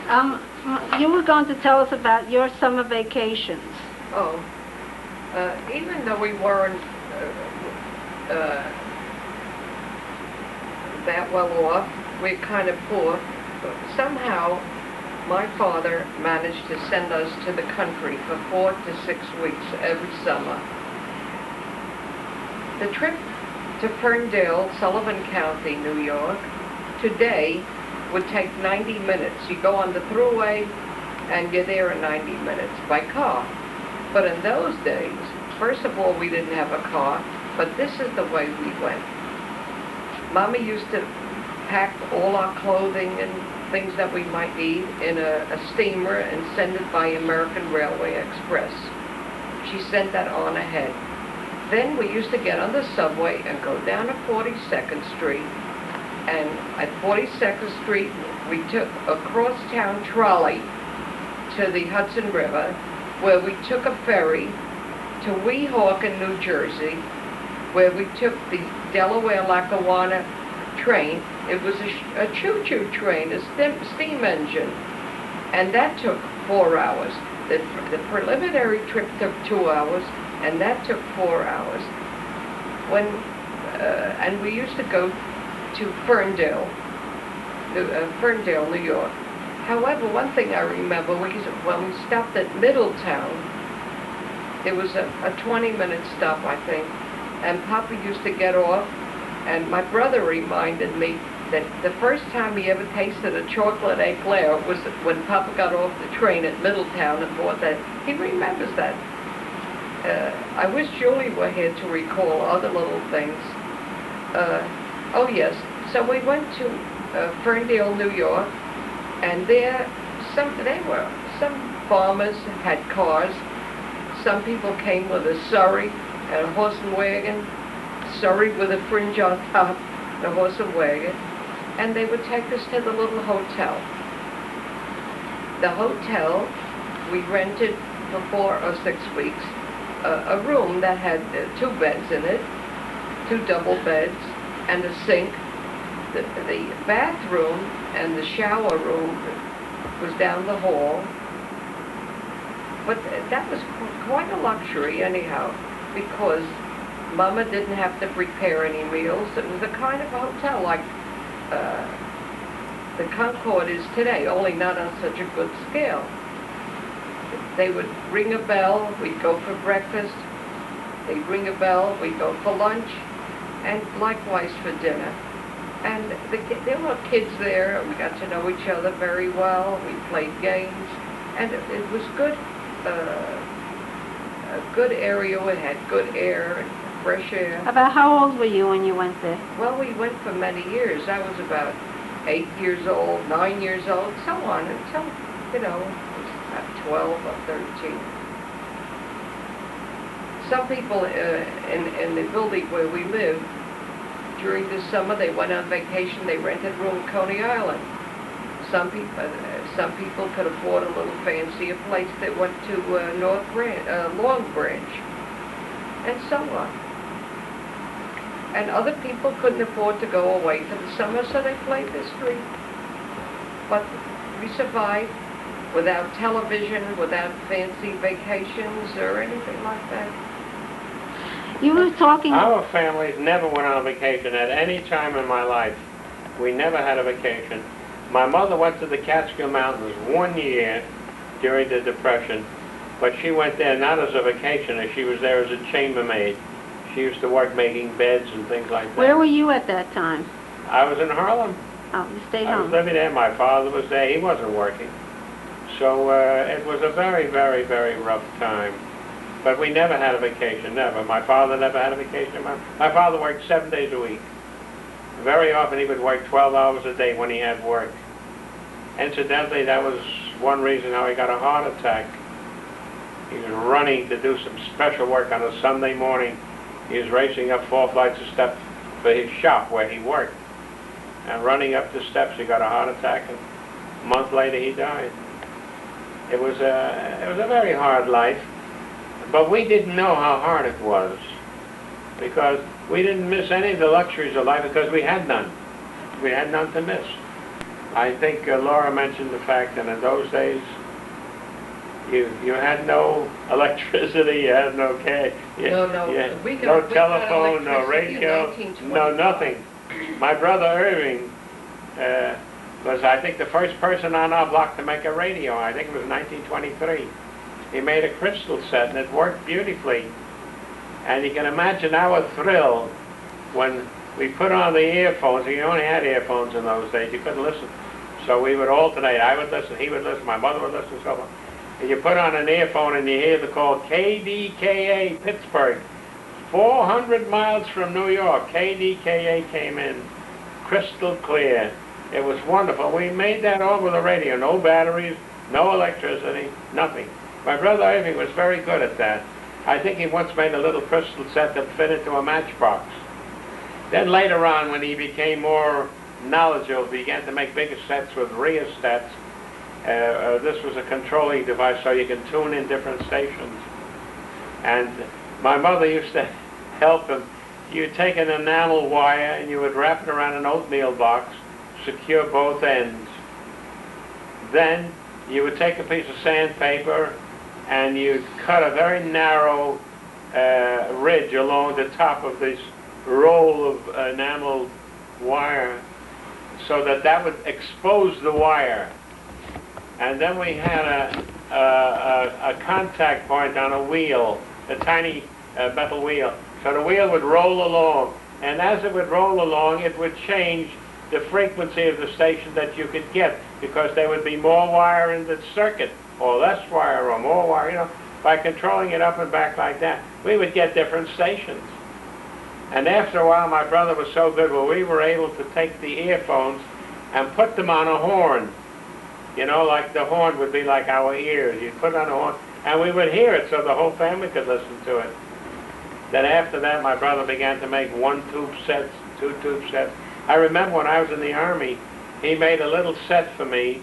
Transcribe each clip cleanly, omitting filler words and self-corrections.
You were going to tell us about your summer vacations. Oh, even though we weren't that well off, we're kind of poor, but somehow my father managed to send us to the country for 4 to 6 weeks every summer. The trip to Ferndale, Sullivan County, New York, today would take 90 minutes. You go on the thruway and you're there in 90 minutes by car. But in those days, first of all, we didn't have a car, but this is the way we went. Mama used to pack all our clothing and things that we might need in a steamer and send it by American Railway Express. She sent that on ahead. Then we used to get on the subway and go down to 42nd Street. And at 42nd Street, we took a cross-town trolley to the Hudson River, where we took a ferry to Weehawken, New Jersey, where we took the Delaware-Lackawanna train. It was a choo-choo train, a steam engine, and that took 4 hours. The preliminary trip took 2 hours, and that took 4 hours. And we used to go to Ferndale, New York. However, one thing I remember, when we stopped at Middletown, it was a 20-minute stop, I think, and Papa used to get off, and my brother reminded me that the first time he ever tasted a chocolate eclair was when Papa got off the train at Middletown and bought that. He remembers that. I wish Julie were here to recall other little things. Oh yes, so we went to Ferndale, New York, and there some farmers had cars. Some people came with a surrey and a horse and wagon, surrey with a fringe on top, a horse and wagon, and they would take us to the little hotel. The hotel, we rented for 4 or 6 weeks, a room that had 2 beds in it, 2 double beds, and a sink. The bathroom and the shower room was down the hall, but that was quite a luxury anyhow, because Mama didn't have to prepare any meals. It was a kind of a hotel like the Concord is today, only not on such a good scale. They would ring a bell, we'd go for breakfast. They'd ring a bell, we'd go for lunch, and likewise for dinner. And there were kids there, we got to know each other very well, we played games, and it was good, a good area. It had good air and fresh air. About how old were you when you went there? Well, we went for many years. I was about 8 years old, 9 years old, so on, until, you know, about 12 or 13. Some people in the building where we lived, during the summer, they went on vacation, they rented a room in Coney Island. Some people could afford a little fancier place. They went to Long Branch, and so on. And other people couldn't afford to go away for the summer, so they played the street. But we survived without television, without fancy vacations or anything like that. You were talking... Our families never went on vacation at any time in my life. We never had a vacation. My mother went to the Catskill Mountains 1 year during the Depression, but she went there not as a vacation, as she was there as a chambermaid. She used to work making beds and things like that. Where were you at that time? I was in Harlem. Oh, you stayed I home. was living there. My father was there. He wasn't working. So it was a very, very, very rough time. But we never had a vacation, never. My father never had a vacation. My father worked 7 days a week. Very often he would work 12 hours a day when he had work. Incidentally, that was one reason how he got a heart attack. He was running to do some special work on a Sunday morning. He was racing up 4 flights of steps for his shop where he worked. And running up the steps, he got a heart attack, and a month later he died. It was a very hard life. But we didn't know how hard it was, because we didn't miss any of the luxuries of life because we had none. We had none to miss. I think Laura mentioned the fact that in those days you had no electricity, you had no cash, No, we no got telephone, no electricity in radio, no 1925. nothing. My brother Irving was, I think, the first person on our block to make a radio. I think it was 1923. He made a crystal set and it worked beautifully. And you can imagine our thrill when we put on the earphones. You only had earphones in those days. You couldn't listen. So we would alternate. I would listen, he would listen, my mother would listen, so on. And you put on an earphone and you hear the call KDKA Pittsburgh, 400 miles from New York. KDKA came in, crystal clear. It was wonderful. We made that over the radio. No batteries, no electricity, nothing. My brother Irving was very good at that. I think he once made a little crystal set that fit into a matchbox. Then later on, when he became more knowledgeable, began to make bigger sets with rheostats. This was a controlling device so you can tune in different stations. And my mother used to help him. You'd take an enamel wire and you would wrap it around an oatmeal box, secure both ends. Then you would take a piece of sandpaper and you'd cut a very narrow ridge along the top of this roll of enamel wire so that that would expose the wire. And then we had a contact point on a wheel, a tiny metal wheel. So the wheel would roll along, and as it would roll along, it would change the frequency of the station that you could get, because there would be more wire in the circuit, or less wire, or more wire, you know. By controlling it up and back like that, we would get different stations. And after a while, my brother was so good, well, we were able to take the earphones and put them on a horn. You know, like the horn would be like our ears. You'd put it on a horn, and we would hear it so the whole family could listen to it. Then after that, my brother began to make 1-tube sets, 2-tube sets. I remember when I was in the Army, he made a little set for me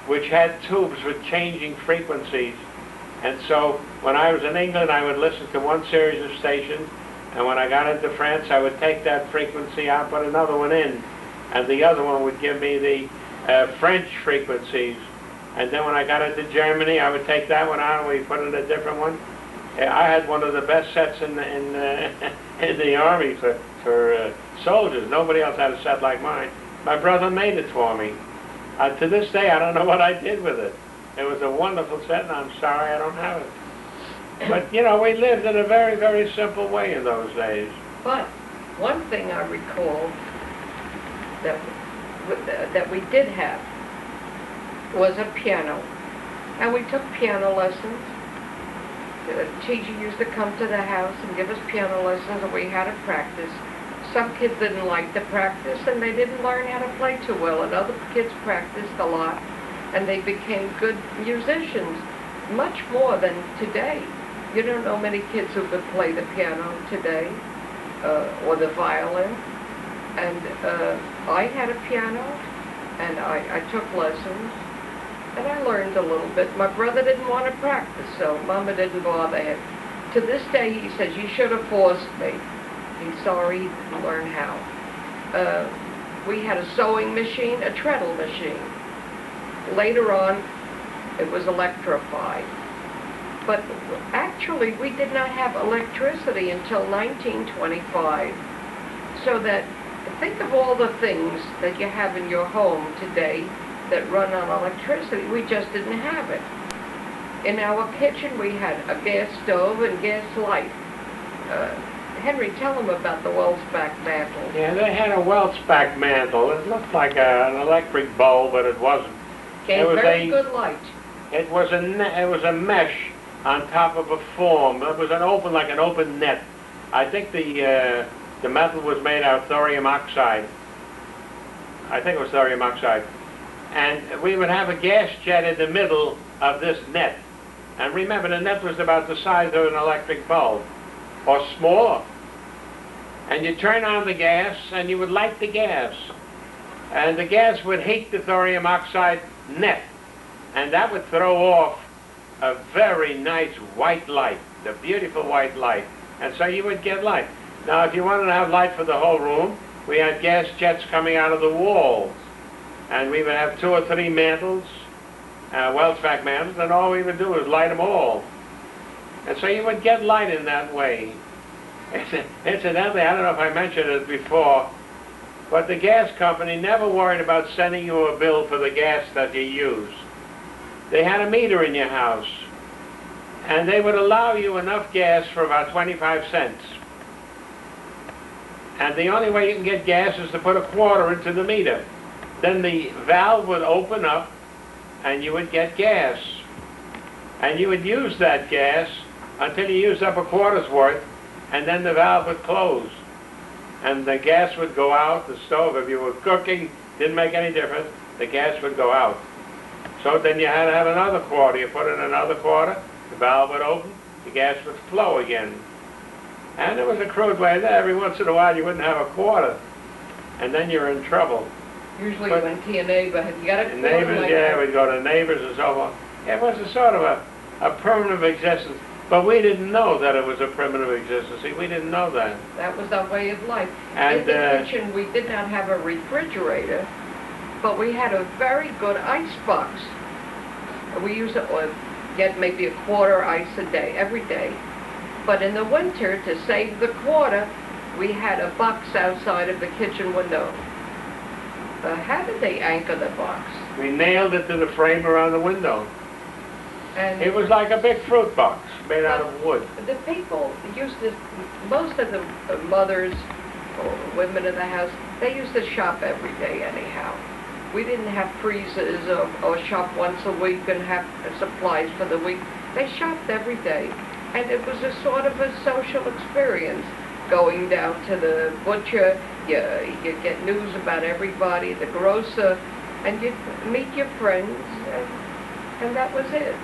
which had tubes with changing frequencies. And so when I was in England, I would listen to one series of stations, and when I got into France, I would take that frequency out, put another one in, and the other one would give me the French frequencies. And then when I got into Germany, I would take that one out and we put in a different one. I had one of the best sets in the Army for soldiers. Nobody else had a set like mine. My brother made it for me. To this day, I don't know what I did with it. It was a wonderful set, and I'm sorry I don't have it. But, you know, we lived in a very, very simple way in those days. But one thing I recall that we did have was a piano. And we took piano lessons. The teacher used to come to the house and give us piano lessons, and we had to practice. Some kids didn't like to practice, and they didn't learn how to play too well, and other kids practiced a lot, and they became good musicians, much more than today. You don't know many kids who could play the piano today, or the violin. And I had a piano, and I took lessons, and I learned a little bit. My brother didn't want to practice, so Mama didn't bother him. To this day, he says, you should have forced me. He's sorry he didn't learn how. We had a sewing machine, a treadle machine. Later on, it was electrified. But actually, we did not have electricity until 1925. So that, think of all the things that you have in your home today that run on electricity. We just didn't have it. In our kitchen, we had a gas stove and gas light. Henry, tell them about the Welsbach mantle. Yeah, they had a Welsbach mantle. It looked like an electric bulb, but it wasn't. Gave very good light. It was a mesh on top of a form. It was like an open net. I think the metal was made out of thorium oxide. I think it was thorium oxide. And we would have a gas jet in the middle of this net. And remember, the net was about the size of an electric bulb, or smaller. And you turn on the gas, and you would light the gas. And the gas would heat the thorium oxide net. And that would throw off a very nice white light, the beautiful white light. And so you would get light. Now, if you wanted to have light for the whole room, we had gas jets coming out of the walls. And we would have 2 or 3 mantles, Welchback mantles, and all we would do was light them all. And so you would get light in that way. Incidentally, I don't know if I mentioned it before, but the gas company never worried about sending you a bill for the gas that you use. They had a meter in your house, and they would allow you enough gas for about 25 cents. And the only way you can get gas is to put a quarter into the meter. Then the valve would open up, and you would get gas. And you would use that gas until you used up a quarter's worth, and then the valve would close. And the gas would go out, the stove, if you were cooking, didn't make any difference, the gas would go out. So then you had to have another quarter. You put in another quarter, the valve would open, the gas would flow again. And there was a crude way there. Every once in a while you wouldn't have a quarter, and then you're in trouble. Usually you went to your neighbor, have you got a quarter? Neighbors, like yeah, that? we'd go to neighbors and so on. It was a sort of a primitive existence, but we didn't know that it was a primitive existence. See, we didn't know that. That was our way of life. And, in the kitchen, we did not have a refrigerator, but we had a very good ice box. We used to get maybe a quarter ice a day, every day. But in the winter, to save the quarter, we had a box outside of the kitchen window. How did they anchor the box? We nailed it to the frame around the window. And It was like a big fruit box made out of wood. the people used to, most of the mothers or women in the house, they used to shop every day anyhow. We didn't have freezers or shop once a week and have supplies for the week. They shopped every day. And it was a sort of a social experience. Going down to the butcher, you get news about everybody, the grocer, and you'd meet your friends, and that was it.